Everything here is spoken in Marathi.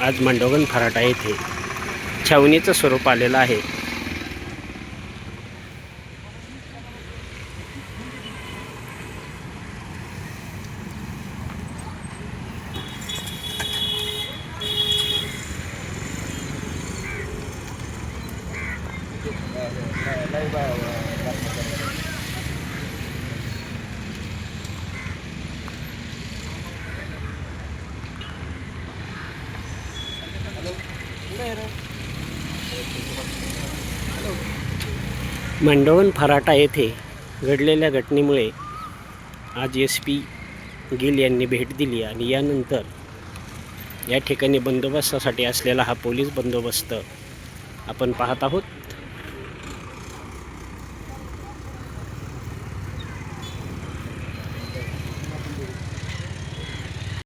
आज मांडोगण फराटा येथे छावणीचं स्वरूप आलेलं आहे. मांडोगण फराटा येथे घडलेल्या घटनेमुळे आज SP गिल यांनी भेट दिली आणि यानंतर या ठिकाणी बंदोबस्तासाठी असलेला हा पोलीस बंदोबस्त आपण पाहत आहोत.